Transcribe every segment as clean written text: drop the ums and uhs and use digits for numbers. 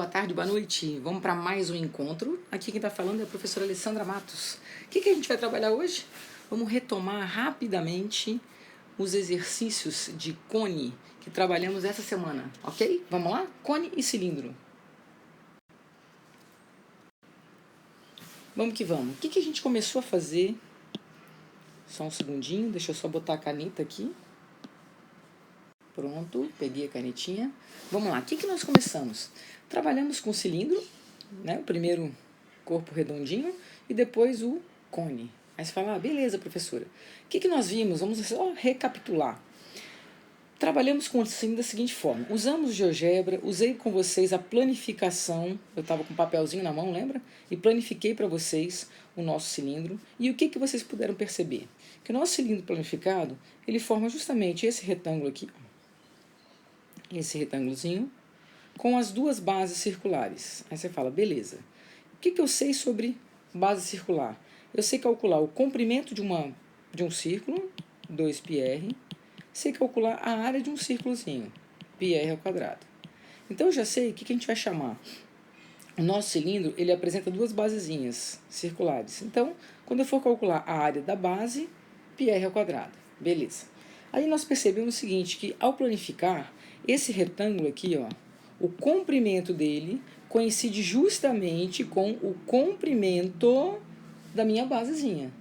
tarde, boa noite. Vamos para mais um encontro. Aqui quem está falando é a professora Alessandra Matos. O que a gente vai trabalhar hoje? Vamos retomar rapidamente os exercícios de cone que trabalhamos essa semana, ok? Vamos lá? Cone e cilindro. Vamos que vamos. O que a gente começou a fazer? Só um segundinho, deixa eu só botar a caneta aqui. Pronto, peguei a canetinha. Vamos lá, o que nós começamos? Trabalhamos com o cilindro, né? O primeiro corpo redondinho e depois o cone. Aí você fala, beleza, professora. O que nós vimos? Vamos só recapitular. Trabalhamos com o cilindro da seguinte forma. Usamos GeoGebra, usei com vocês a planificação. Eu estava com um papelzinho na mão, lembra? E planifiquei para vocês o nosso cilindro. E o que vocês puderam perceber? Que o nosso cilindro planificado, ele forma justamente esse retângulo aqui, esse retângulozinho, com as duas bases circulares. Aí você fala, beleza. O que eu sei sobre base circular? Eu sei calcular o comprimento de um círculo, 2πr. Sei calcular a área de um círculozinho, πr ao quadrado. Então eu já sei o que a gente vai chamar. O nosso cilindro, ele apresenta duas basezinhas circulares. Então, quando eu for calcular a área da base, πr ao quadrado. Beleza. Aí nós percebemos o seguinte, que ao planificar, esse retângulo aqui, ó, o comprimento dele coincide justamente com o comprimento da minha basezinha,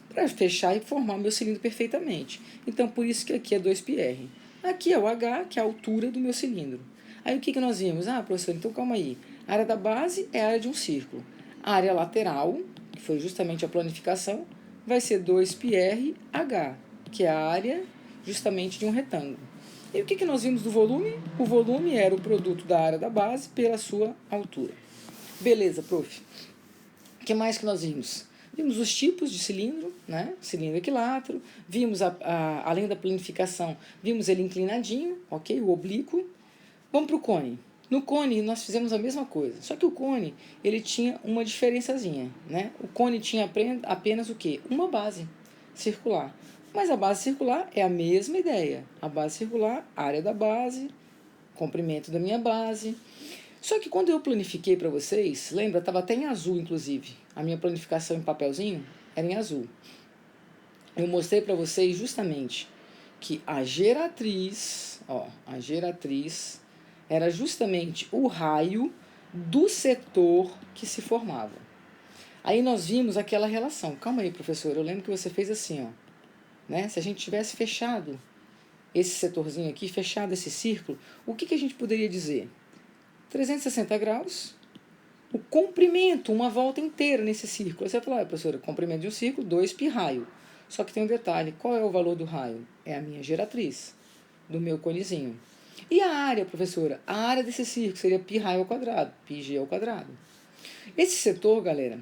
para fechar e formar o meu cilindro perfeitamente. Então, por isso que aqui é 2πr. Aqui é o h, que é a altura do meu cilindro. Aí o que nós vimos? Ah, professor, então calma aí. A área da base é a área de um círculo. A área lateral, que foi justamente a planificação, vai ser 2πrh, que é a área justamente de um retângulo. E o que nós vimos do volume? O volume era o produto da área da base pela sua altura. Beleza, prof. O que mais que nós vimos? Vimos os tipos de cilindro, né? Cilindro equilátero. Vimos, além da planificação, vimos ele inclinadinho, ok? O oblíquo. Vamos para o cone. No cone, nós fizemos a mesma coisa. Só que o cone, ele tinha uma diferençazinha, né? O cone tinha apenas o quê? Uma base circular. Mas a base circular é a mesma ideia. A base circular, área da base, comprimento da minha base. Só que quando eu planifiquei para vocês, lembra? Estava até em azul, inclusive. A minha planificação em papelzinho era em azul. Eu mostrei para vocês justamente que a geratriz, a geratriz era justamente o raio do setor que se formava. Aí nós vimos aquela relação. Calma aí, professor, eu lembro que você fez assim, né? Se a gente tivesse fechado esse setorzinho aqui, fechado esse círculo, o que a gente poderia dizer? 360 graus, o comprimento, uma volta inteira nesse círculo. Aí você vai falar, professora, comprimento de um círculo, 2π raio. Só que tem um detalhe, qual é o valor do raio? É a minha geratriz, do meu conezinho. E a área, professora? A área desse círculo seria π raio ao quadrado, πg ao quadrado. Esse setor, galera,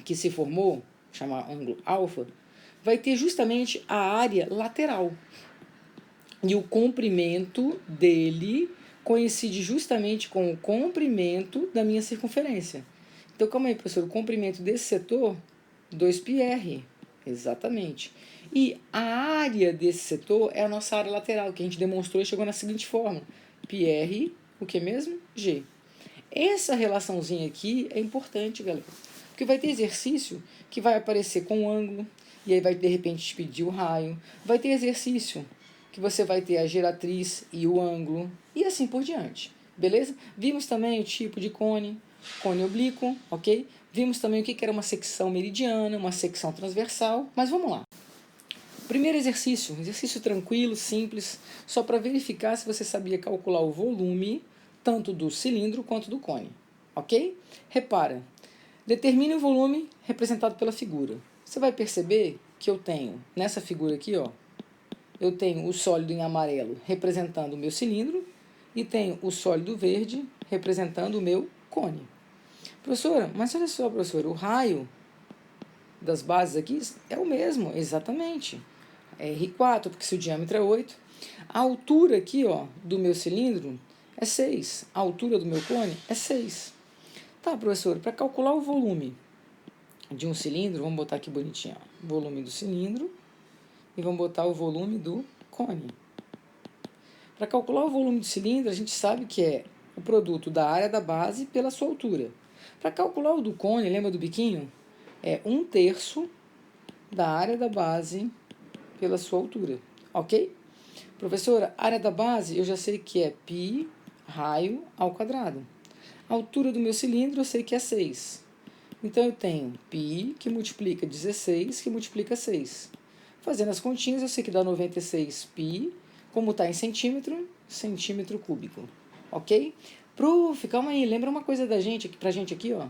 que se formou, chama ângulo alfa, vai ter justamente a área lateral. E o comprimento dele coincide justamente com o comprimento da minha circunferência. Então, calma aí, professor, o comprimento desse setor, 2πr, exatamente. E a área desse setor é a nossa área lateral, que a gente demonstrou e chegou na seguinte forma. πr, o que mesmo? G. Essa relaçãozinha aqui é importante, galera, porque vai ter exercício que vai aparecer com o ângulo, e aí vai, de repente, te pedir o raio. Vai ter exercício que você vai ter a geratriz e o ângulo, e assim por diante, beleza? Vimos também o tipo de cone oblíquo, ok? Vimos também o que era uma secção meridiana, uma secção transversal, mas vamos lá. Primeiro exercício tranquilo, simples, só para verificar se você sabia calcular o volume, tanto do cilindro quanto do cone, ok? Repara, determine o volume representado pela figura. Você vai perceber que eu tenho, nessa figura aqui, eu tenho o sólido em amarelo representando o meu cilindro e tenho o sólido verde representando o meu cone. Professora, mas olha só, professora, o raio das bases aqui é o mesmo, exatamente. É R4, porque se o diâmetro é 8. A altura aqui, do meu cilindro é 6. A altura do meu cone é 6. Tá, professora, para calcular o volume de um cilindro, vamos botar aqui bonitinho, volume do cilindro, e vamos botar o volume do cone. Para calcular o volume do cilindro, a gente sabe que é o produto da área da base pela sua altura. Para calcular o do cone, lembra do biquinho? É 1/3 da área da base pela sua altura, ok? Professora, área da base eu já sei que é π raio ao quadrado. A altura do meu cilindro eu sei que é 6. Então eu tenho π que multiplica 16, que multiplica 6. Fazendo as continhas eu sei que dá 96 π, como está em centímetro cúbico, ok? Prof, calma aí, lembra uma coisa pra gente aqui, ó.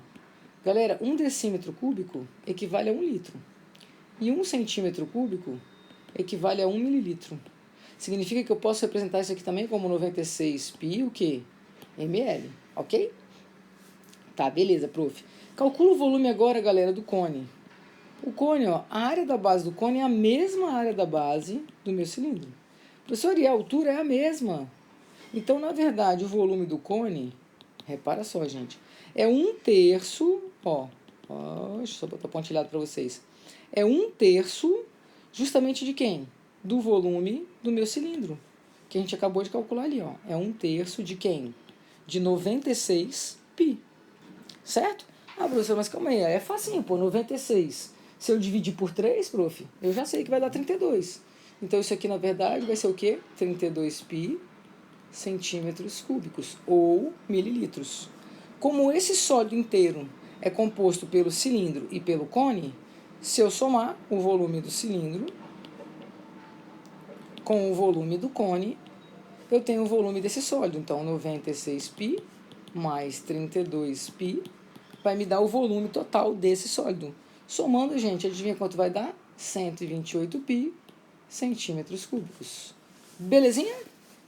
Galera, 1 decímetro cúbico equivale a 1 litro. E 1 centímetro cúbico equivale a 1 mililitro. Significa que eu posso representar isso aqui também como 96 π, o quê? ml, ok? Tá, beleza, prof. Calcula o volume agora, galera, do cone. O cone, ó, a área da base do cone é a mesma área da base do meu cilindro. Professor, e a altura é a mesma. Então, na verdade, o volume do cone, repara só, gente, é 1/3, deixa eu só botar pontilhado para vocês. É 1/3 justamente de quem? Do volume do meu cilindro, que a gente acabou de calcular ali, ó. É 1/3 de quem? De 96 π. Certo? Ah, professor, mas calma aí, é facinho, pô, 96. Se eu dividir por 3, prof, eu já sei que vai dar 32. Então, isso aqui, na verdade, vai ser o quê? 32 π centímetros cúbicos, ou mililitros. Como esse sólido inteiro é composto pelo cilindro e pelo cone, se eu somar o volume do cilindro com o volume do cone, eu tenho o volume desse sólido. Então, 96 π mais 32 π vai me dar o volume total desse sólido. Somando, gente, adivinha quanto vai dar? 128 π centímetros cúbicos. Belezinha?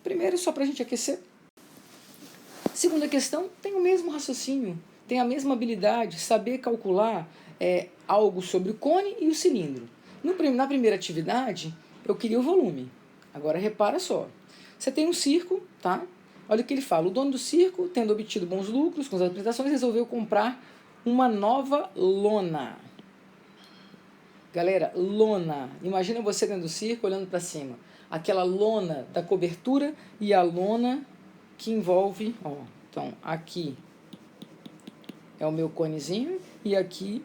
Primeiro, só para a gente aquecer. Segunda questão, tem o mesmo raciocínio, tem a mesma habilidade, saber calcular algo sobre o cone e o cilindro. Na primeira atividade, eu queria o volume. Agora, repara só. Você tem um circo, tá? Olha o que ele fala. O dono do circo, tendo obtido bons lucros com as apresentações, resolveu comprar uma nova lona. Galera, lona. Imagina você dentro do circo olhando para cima. Aquela lona da cobertura e a lona que envolve, ó. Então, aqui é o meu conezinho e aqui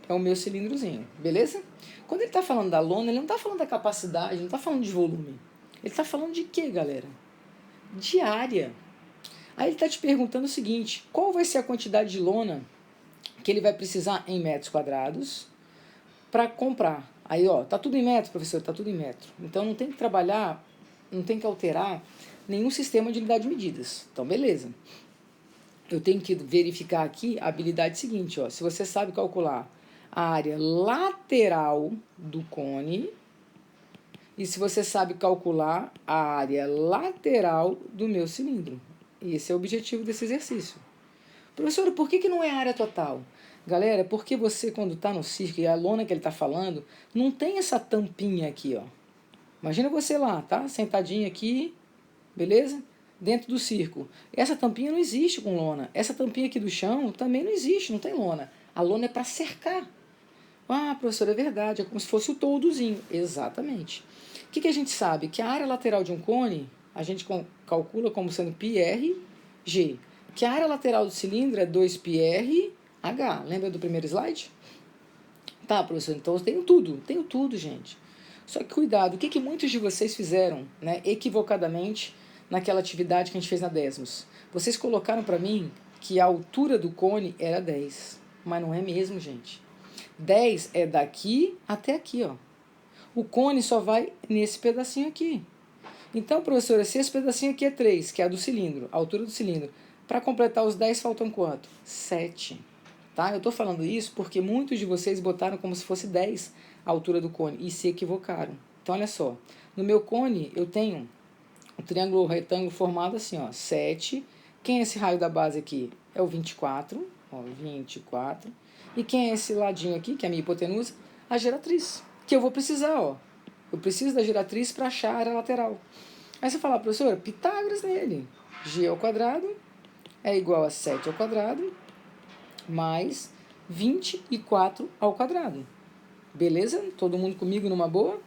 é o meu cilindrozinho, beleza? Quando ele está falando da lona, ele não está falando da capacidade, ele não está falando de volume. Ele está falando de quê, galera? De área. Aí ele está te perguntando o seguinte, qual vai ser a quantidade de lona que ele vai precisar em metros quadrados para comprar? Aí, ó, tá tudo em metro, professor, tá tudo em metro. Então, não tem que trabalhar, não tem que alterar nenhum sistema de unidade de medidas. Então, beleza. Eu tenho que verificar aqui a habilidade seguinte, ó. Se você sabe calcular a área lateral do cone e se você sabe calcular a área lateral do meu cilindro. Esse é o objetivo desse exercício. Professor, por que não é a área total? Galera, porque você, quando está no circo, e a lona que ele está falando, não tem essa tampinha aqui, ó. Imagina você lá, tá? Sentadinho aqui, beleza? Dentro do circo. Essa tampinha não existe com lona. Essa tampinha aqui do chão também não existe, não tem lona. A lona é para cercar. Ah, professor, é verdade, é como se fosse o toldozinho. Exatamente. O que a gente sabe? Que a área lateral de um cone, a gente calcula como sendo πrg. Que a área lateral do cilindro é 2πrh. Lembra do primeiro slide? Tá, professor, então eu tenho tudo, gente. Só que cuidado, o que muitos de vocês fizeram, né, equivocadamente naquela atividade que a gente fez na Desmos? Vocês colocaram para mim que a altura do cone era 10, mas não é mesmo, gente. 10 é daqui até aqui, ó. O cone só vai nesse pedacinho aqui. Então, professora, se esse pedacinho aqui é 3, que é a do cilindro, a altura do cilindro, para completar os 10 faltam quanto? 7. Tá? Eu estou falando isso porque muitos de vocês botaram como se fosse 10 a altura do cone e se equivocaram. Então, olha só. No meu cone, eu tenho um triângulo retângulo formado assim, ó, 7. Quem é esse raio da base aqui? É o 24. Ó, 24. E quem é esse ladinho aqui, que é a minha hipotenusa? A geratriz. Que eu vou precisar, ó. Eu preciso da geratriz para achar a área lateral. Aí você fala, professor, Pitágoras nele. G ao quadrado é igual a 7 ao quadrado mais 24 ao quadrado. Beleza? Todo mundo comigo numa boa?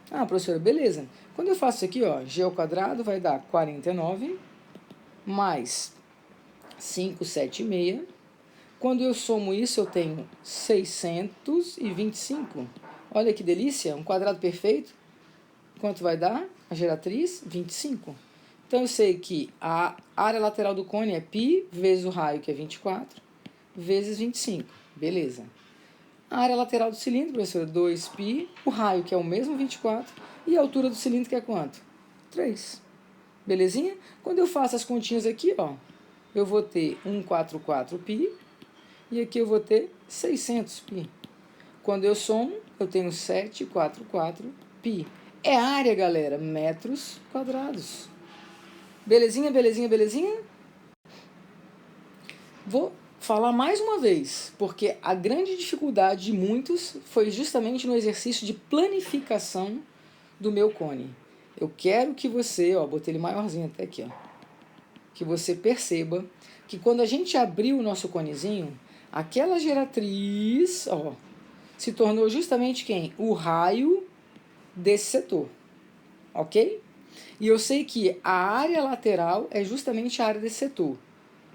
Ah, professora, beleza. Quando eu faço isso aqui, ó, g ao quadrado vai dar 49 mais 5, 7 e meia. Quando eu somo isso, eu tenho 625. Olha que delícia, um quadrado perfeito. Quanto vai dar? A geratriz, 25. Então, eu sei que a área lateral do cone é π vezes o raio, que é 24, vezes 25. Beleza. A área lateral do cilindro, professora, 2π. O raio, que é o mesmo 24. E a altura do cilindro, que é quanto? 3. Belezinha? Quando eu faço as continhas aqui, ó, eu vou ter 144π. E aqui eu vou ter 600π. Quando eu somo, eu tenho 744π. É área, galera, metros quadrados. Belezinha, belezinha, belezinha? Vou falar mais uma vez, porque a grande dificuldade de muitos foi justamente no exercício de planificação do meu cone. Eu quero que você, ó, botei ele maiorzinho até aqui, ó, que você perceba que quando a gente abriu o nosso conezinho, aquela geratriz, ó, se tornou justamente quem? O raio desse setor, ok? E eu sei que a área lateral é justamente a área desse setor,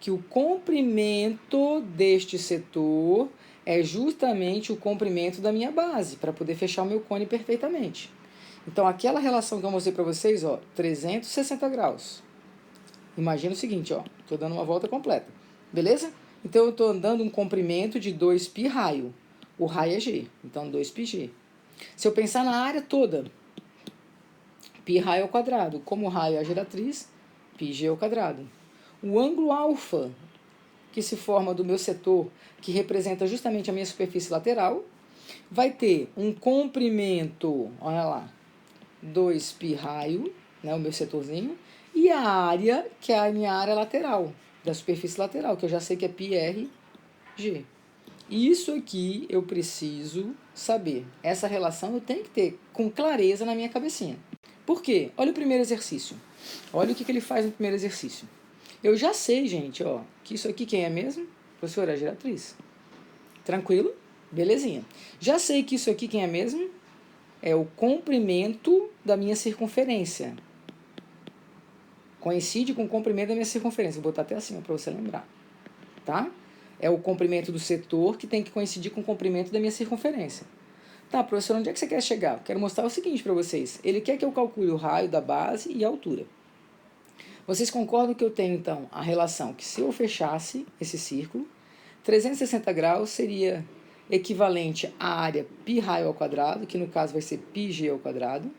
que o comprimento deste setor é justamente o comprimento da minha base, para poder fechar o meu cone perfeitamente. Então, aquela relação que eu mostrei para vocês, ó, 360 graus. Imagina o seguinte, ó, estou dando uma volta completa, beleza? Então, eu estou andando um comprimento de 2π raio. O raio é G, então 2πg. Se eu pensar na área toda, π raio ao quadrado, como o raio é a geratriz, πg ao quadrado. O ângulo alfa, que se forma do meu setor, que representa justamente a minha superfície lateral, vai ter um comprimento, olha lá, 2π raio, né, o meu setorzinho, e a área, que é a minha área lateral, da superfície lateral, que eu já sei que é πrg. Isso aqui eu preciso saber. Essa relação eu tenho que ter com clareza na minha cabecinha. Por quê? Olha o primeiro exercício. Olha o que ele faz no primeiro exercício. Eu já sei, gente, ó, que isso aqui quem é mesmo? Professora, a geratriz. Tranquilo? Belezinha. Já sei que isso aqui quem é mesmo? É o comprimento da minha circunferência. Coincide com o comprimento da minha circunferência. Vou botar até acima para você lembrar. Tá? É o comprimento do setor que tem que coincidir com o comprimento da minha circunferência. Tá, professor, onde é que você quer chegar? Quero mostrar o seguinte para vocês. Ele quer que eu calcule o raio da base e a altura. Vocês concordam que eu tenho, então, a relação que se eu fechasse esse círculo, 360 graus seria equivalente à área π raio ao quadrado, que no caso vai ser πg ao quadrado,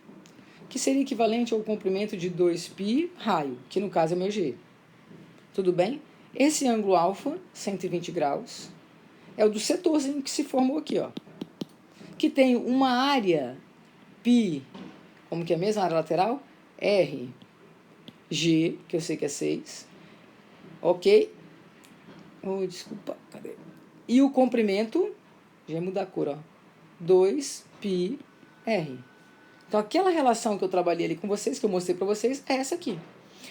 que seria equivalente ao comprimento de 2π raio, que no caso é meu g. Tudo bem? Esse ângulo alfa, 120 graus, é o do setorzinho que se formou aqui, ó, que tem uma área π, como que é a mesma área lateral, r, g, que eu sei que é 6, ok? Oh, desculpa, cadê? E o comprimento, já ia mudar a cor, ó, 2πr. Então, aquela relação que eu trabalhei ali com vocês, que eu mostrei para vocês, é essa aqui.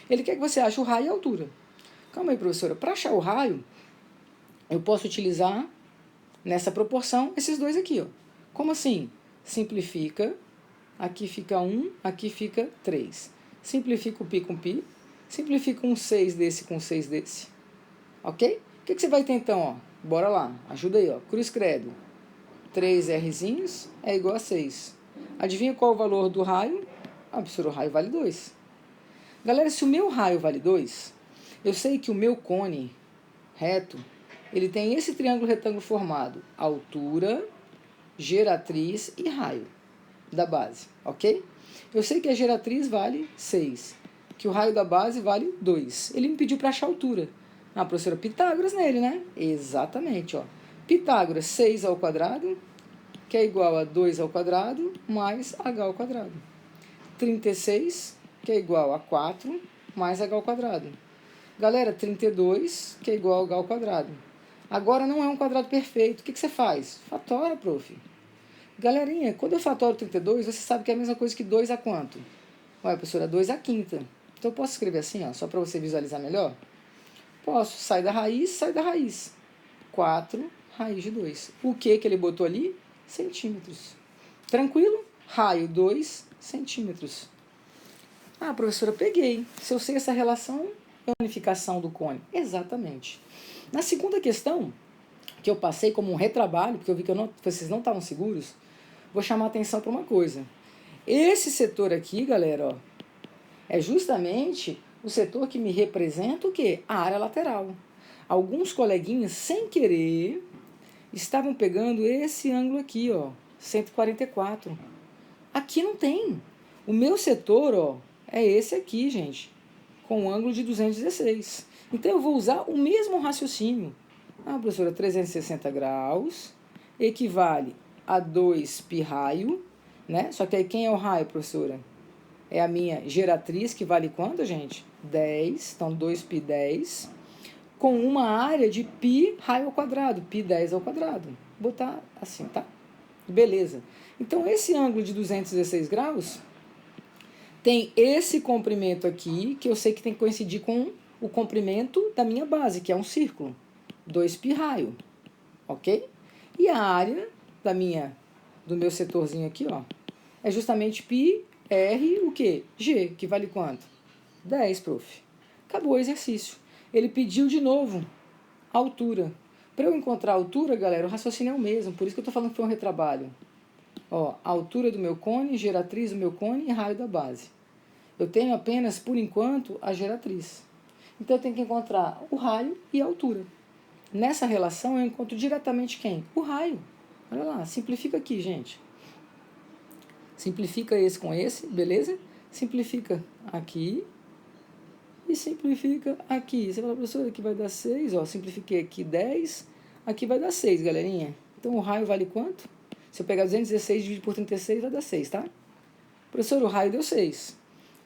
Ele quer que você ache o raio e a altura. Calma aí, professora. Para achar o raio, eu posso utilizar, nessa proporção, esses dois aqui, ó. Como assim? Simplifica. Aqui fica 1, aqui fica 3. Simplifica o π com π. Simplifica um 6 desse com 6 desse. Ok? O que você vai ter então, ó? Bora lá. Ajuda aí, ó. Cruz credo. 3 Rzinhos é igual a 6. Adivinha qual é o valor do raio? Ah, professor, o raio vale 2. Galera, se o meu raio vale 2, eu sei que o meu cone reto, ele tem esse triângulo retângulo formado, altura, geratriz e raio da base, ok? Eu sei que a geratriz vale 6, que o raio da base vale 2. Ele me pediu para achar a altura. Ah, professora, Pitágoras nele, né? Exatamente, ó. Pitágoras, 6 ao quadrado, que é igual a 2 ao quadrado, mais h ao quadrado. 36, que é igual a 4, mais h ao quadrado. Galera, 32, que é igual a h ao quadrado. Agora não é um quadrado perfeito. O que você faz? Fatora, prof. Galerinha, quando eu fatoro 32, você sabe que é a mesma coisa que 2 a quanto? Ué, professora, 2 a quinta. Então, eu posso escrever assim, ó, só para você visualizar melhor? Posso. Sai da raiz. 4 raiz de 2. O que ele botou ali? Centímetros. Tranquilo? Raio 2 centímetros. Ah, professora, peguei. Se eu sei essa relação, é a unificação do cone. Exatamente. Na segunda questão, que eu passei como um retrabalho, porque eu vi que vocês não estavam seguros, vou chamar a atenção para uma coisa. Esse setor aqui, galera, ó, é justamente o setor que me representa o quê? A área lateral. Alguns coleguinhas, sem querer, estavam pegando esse ângulo aqui, ó, 144. Aqui não tem. O meu setor, ó, é esse aqui, gente, com um ângulo de 216. Então eu vou usar o mesmo raciocínio. Ah, professora, 360 graus equivale a 2π raio, né? Só que aí quem é o raio, professora? É a minha geratriz, que vale quanto, gente? 10, então 2π 10, com uma área de π raio ao quadrado, π 10 ao quadrado. Vou botar assim, tá? Beleza. Então, esse ângulo de 216 graus tem esse comprimento aqui, que eu sei que tem que coincidir com o comprimento da minha base, que é um círculo, 2π raio, ok? E a área do meu setorzinho aqui, ó, é justamente π R, o quê? G, que vale quanto? 10, prof. Acabou o exercício. Ele pediu de novo a altura. Para eu encontrar a altura, galera, o raciocínio é o mesmo, por isso que eu estou falando que foi um retrabalho. Ó, a altura do meu cone, geratriz do meu cone e raio da base. Eu tenho apenas, por enquanto, a geratriz. Então eu tenho que encontrar o raio e a altura. Nessa relação eu encontro diretamente quem? O raio. Olha lá, simplifica aqui, gente. Simplifica esse com esse, beleza? Simplifica aqui e simplifica aqui. Você fala, professor, aqui vai dar 6, ó, simplifiquei aqui 10, aqui vai dar 6, galerinha. Então o raio vale quanto? Se eu pegar 216 e dividir por 36, vai dar 6, tá? Professor, o raio deu 6.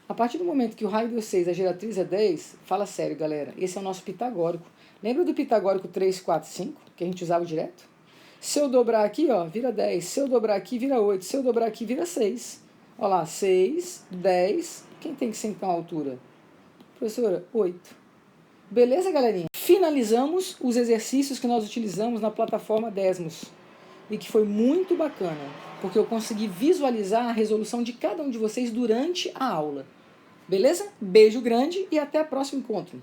A partir do momento que o raio deu 6, a geratriz é 10, fala sério, galera, esse é o nosso pitagórico. Lembra do pitagórico 3, 4, 5, que a gente usava direto? Se eu dobrar aqui, ó, vira 10. Se eu dobrar aqui, vira 8. Se eu dobrar aqui, vira 6. Olha lá, 6, 10. Quem tem que ser então a altura? Professora, 8. Beleza, galerinha? Finalizamos os exercícios que nós utilizamos na plataforma Desmos. E que foi muito bacana, porque eu consegui visualizar a resolução de cada um de vocês durante a aula. Beleza? Beijo grande e até o próximo encontro.